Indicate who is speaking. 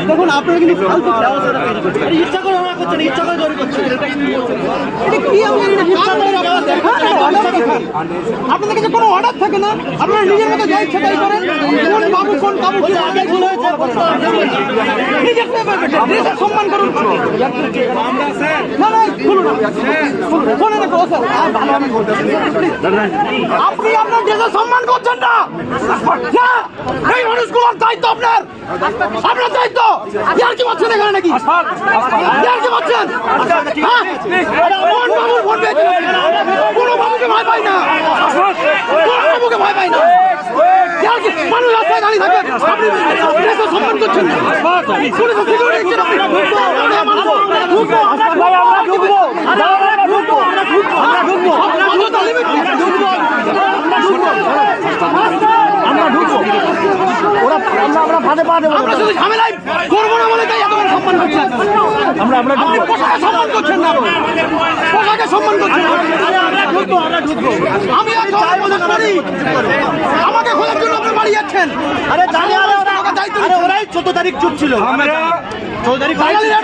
Speaker 1: দেখুন আপনারা কিন্তু ফালতু ইচ্ছা করে ওরা করছেন, ইচ্ছা করে তৈরি করছেন। আপনাদের কাছে কোনো অর্ডার থাকে না, আপনারা নিজের মতো যা ইচ্ছা তাই করেন। কোন বাবু কোন কাবু দেশের সম্মান করুন। আপনি আপনার দেশের সম্মান করছেন না। এই মানুষগুলোর দায়িত্ব আপনার, আপনার দায়িত্ব। ইয়ার কি করছেন এখানে নাকি? ইয়ার কি করছেন? কোনো বাবুকে ভয় পাই না, কোনো বাবুকে ভয় পাই না। মানুষ রাস্তায় দাঁড়িয়ে থাকে, আপনি দেশের সম্মান করছেন না। পুলিশের সিকিউরিটি দিচ্ছেন আপনি। আমরা ঢুকবো, আমরা ভাতে পা দেবো। আমরা শুধু ঝামেলায় করবো না বলে তাই এত বড় সম্মান করছেন। আমরা পোশাকে সম্মান করছেন না, পোশাকে সম্মান করছেন। আমি আমাকে খোঁজার জন্য আপনি বাড়ি যাচ্ছেন। আরে দাঁড়িয়ে দায়িত্ব, ওরাই 14 তারিখ চুপ ছিল। 14 তারিখ